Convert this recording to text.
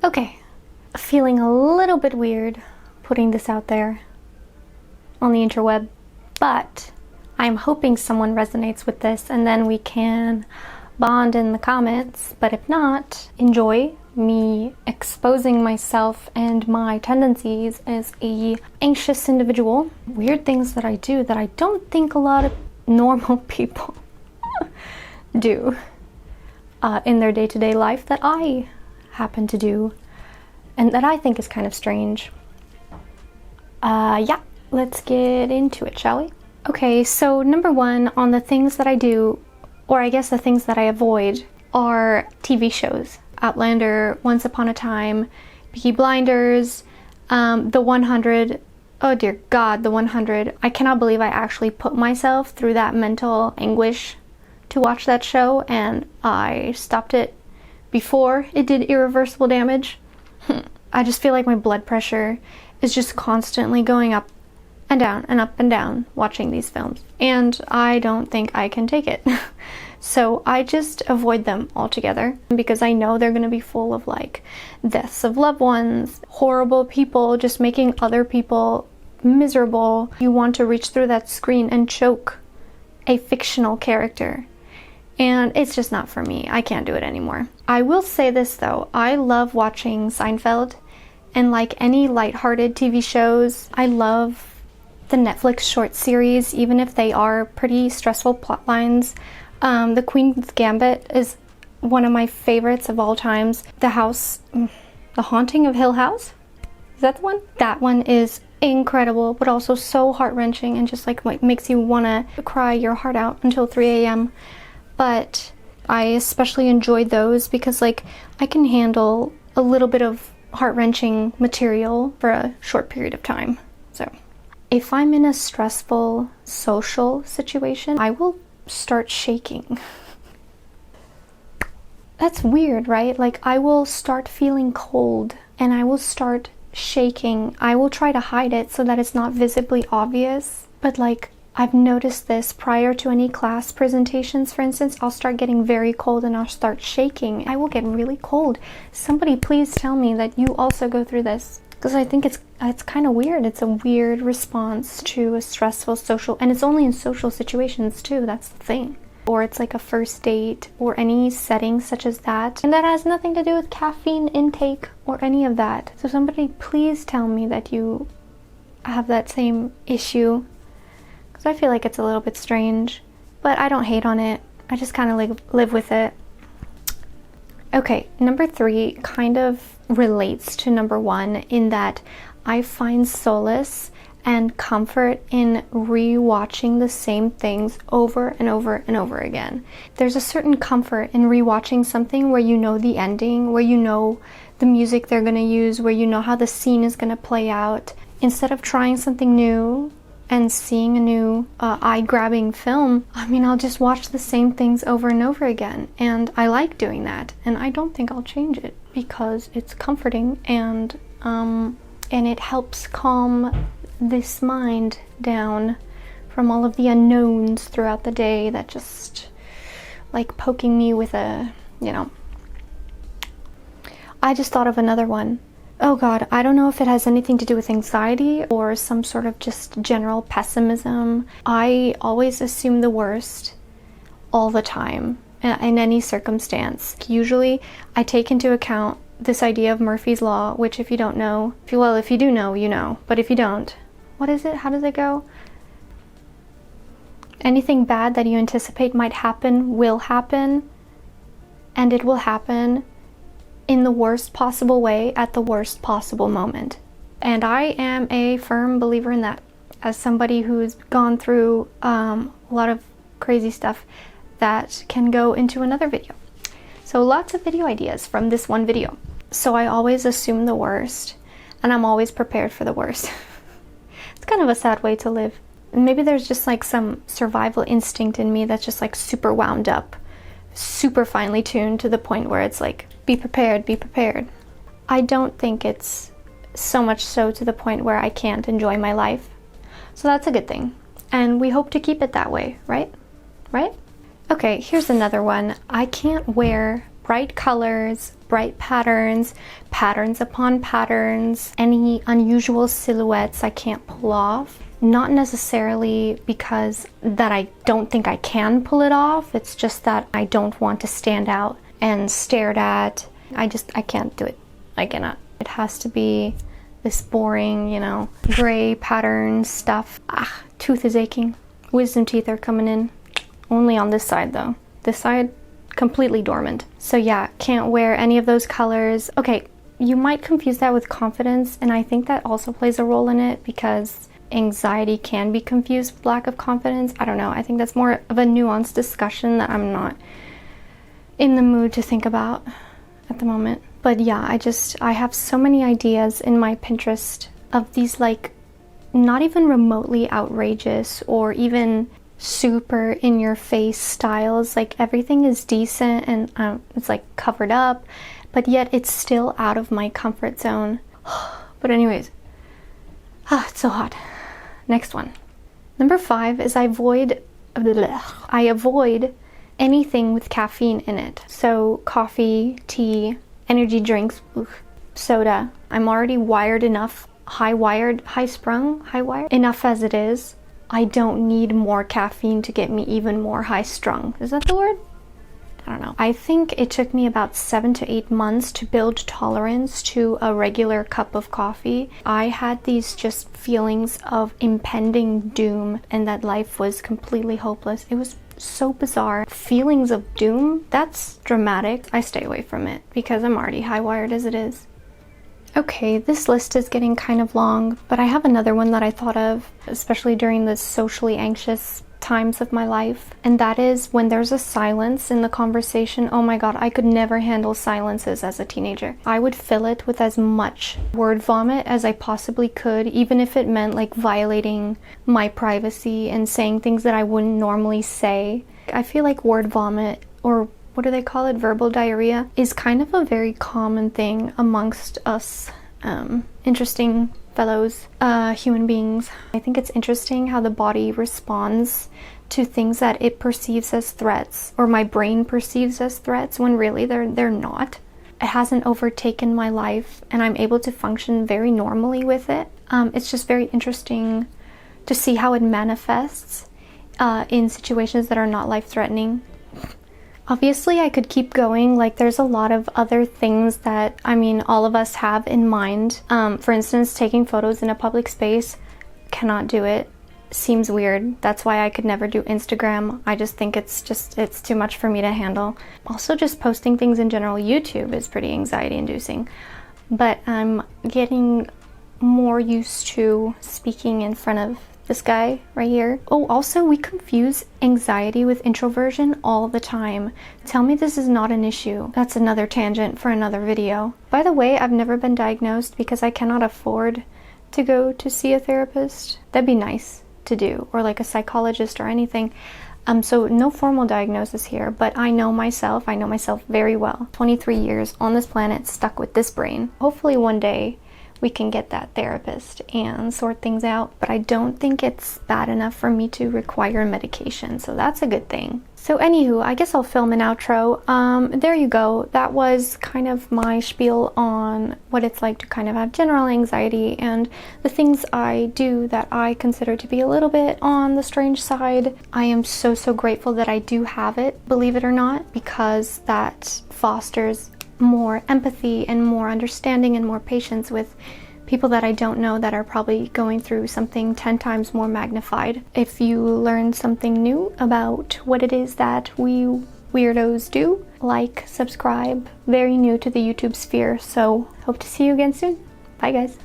Okay, feeling a little bit weird putting this out there on the interweb, but I'm hoping someone resonates with this and then we can bond in the comments. But if not, enjoy me exposing myself and my tendencies as a anxious individual. Weird things that I do that I don't think a lot of normal people do in their day-to-day life that I happen to do and that I think is kind of strange. Yeah, let's get into it, shall we? Okay, so number one on the things that I do, or I guess the things that I avoid, are TV shows. Outlander, Once Upon a Time, Peaky Blinders, The 100. Oh dear God, The 100. I cannot believe I actually put myself through that mental anguish to watch that show, and I stopped it before it did irreversible damage. I just feel like my blood pressure is just constantly going up and down and up and down watching these films, and I don't think I can take it. So I just avoid them altogether because I know they're gonna be full of like deaths of loved ones, horrible people just making other people miserable. You want to reach through that screen and choke a fictional character, and it's just not for me. I can't do it anymore. I will say this though, I love watching Seinfeld, and like any lighthearted TV shows, I love the Netflix short series, even if they are pretty stressful plot lines. The Queen's Gambit is one of my favorites of all times. The Haunting of Hill House, is that the one? That one is incredible, but also so heart-wrenching and just like makes you want to cry your heart out until 3 a.m. But I especially enjoyed those because like I can handle a little bit of heart-wrenching material for a short period of time. So if I'm in a stressful social situation, I will start shaking. That's weird, right? Like I will start feeling cold and I will start shaking. I will try to hide it so that it's not visibly obvious, but like I've noticed this prior to any class presentations, for instance. I'll start getting very cold and I'll start shaking. I will get really cold. Somebody please tell me that you also go through this, because I think it's kind of weird. It's a weird response to a stressful social, and it's only in social situations too, that's the thing. Or it's like a first date or any setting such as that, and that has nothing to do with caffeine intake or any of that. So somebody please tell me that you have that same issue, because I feel like it's a little bit strange, but I don't hate on it. I just kind of live with it. Okay, number 3 kind of relates to number 1 in that I find solace and comfort in rewatching the same things over and over and over again. There's a certain comfort in rewatching something where you know the ending, where you know the music they're going to use, where you know how the scene is going to play out. Instead of trying something new and seeing a new eye-grabbing film, I mean, I'll just watch the same things over and over again, and I like doing that, and I don't think I'll change it because it's comforting, and it helps calm this mind down from all of the unknowns throughout the day that just like poking me with a, you know. I just thought of another one. Oh God, I don't know if it has anything to do with anxiety or some sort of just general pessimism. I always assume the worst all the time in any circumstance. Usually I take into account this idea of Murphy's Law, which if you don't know, if you do know, you know, but if you don't, what is it? How does it go? Anything bad that you anticipate might happen will happen, and it will happen in the worst possible way at the worst possible moment. And I am a firm believer in that, as somebody who's gone through a lot of crazy stuff that can go into another video. So lots of video ideas from this one video. So I always assume the worst, and I'm always prepared for the worst. It's kind of a sad way to live. And maybe there's just like some survival instinct in me that's just like super wound up, super finely tuned to the point where it's like, be prepared, be prepared. I don't think it's so much so to the point where I can't enjoy my life. So that's a good thing. And we hope to keep it that way, right? Right? Okay, here's another one. I can't wear bright colors, bright patterns, patterns upon patterns, any unusual silhouettes I can't pull off. Not necessarily because that I don't think I can pull it off, it's just that I don't want to stand out and stared at. I can't do it. I cannot. It has to be this boring, you know, gray pattern stuff. Tooth is aching. Wisdom teeth are coming in. Only on this side though. This side, completely dormant. So yeah, can't wear any of those colors. Okay, you might confuse that with confidence, and I think that also plays a role in it because anxiety can be confused with lack of confidence. I don't know. I think that's more of a nuanced discussion that I'm not in the mood to think about at the moment. But yeah, I have so many ideas in my Pinterest of these like not even remotely outrageous or even super in your face styles. Like everything is decent and it's like covered up, but yet it's still out of my comfort zone. But anyways, it's so hot. Next one. Number 5 is I avoid anything with caffeine in it. So coffee, tea, energy drinks, soda. I'm already wired enough, high-sprung enough as it is. I don't need more caffeine to get me even more high-strung. Is that the word? I don't know. I think it took me about 7 to 8 months to build tolerance to a regular cup of coffee. I had these just feelings of impending doom and that life was completely hopeless. It was so bizarre. Feelings of doom? That's dramatic. I stay away from it because I'm already high-wired as it is. Okay, this list is getting kind of long, but I have another one that I thought of, especially during the socially anxious times of my life, and that is when there's a silence in the conversation. Oh my god, I could never handle silences as a teenager. I would fill it with as much word vomit as I possibly could, even if it meant like violating my privacy and saying things that I wouldn't normally say. I feel like word vomit, or what do they call it, verbal diarrhea, is kind of a very common thing amongst us interesting fellows, human beings. I think it's interesting how the body responds to things that it perceives as threats, or my brain perceives as threats, when really they're not. It hasn't overtaken my life and I'm able to function very normally with it. It's just very interesting to see how it manifests in situations that are not life-threatening. Obviously, I could keep going. Like, there's a lot of other things that, I mean, all of us have in mind. For instance, taking photos in a public space, cannot do it. Seems weird. That's why I could never do Instagram. I just think it's too much for me to handle. Also, just posting things in general, YouTube is pretty anxiety-inducing. But I'm getting more used to speaking in front of this guy right here. Oh, also, we confuse anxiety with introversion all the time. Tell me this is not an issue. That's another tangent for another video. By the way, I've never been diagnosed because I cannot afford to go to see a therapist. That'd be nice to do, or like a psychologist or anything. So no formal diagnosis here, but I know myself very well. 23 years on this planet, stuck with this brain. Hopefully one day we can get that therapist and sort things out, but I don't think it's bad enough for me to require medication, so that's a good thing. So anywho, I guess I'll film an outro. There you go. That was kind of my spiel on what it's like to kind of have general anxiety and the things I do that I consider to be a little bit on the strange side. I am so grateful that I do have it, believe it or not, because that fosters more empathy and more understanding and more patience with people that I don't know that are probably going through something 10 times more magnified. If you learn something new about what it is that we weirdos do, like, subscribe. Very new to the YouTube sphere, so hope to see you again soon. Bye guys.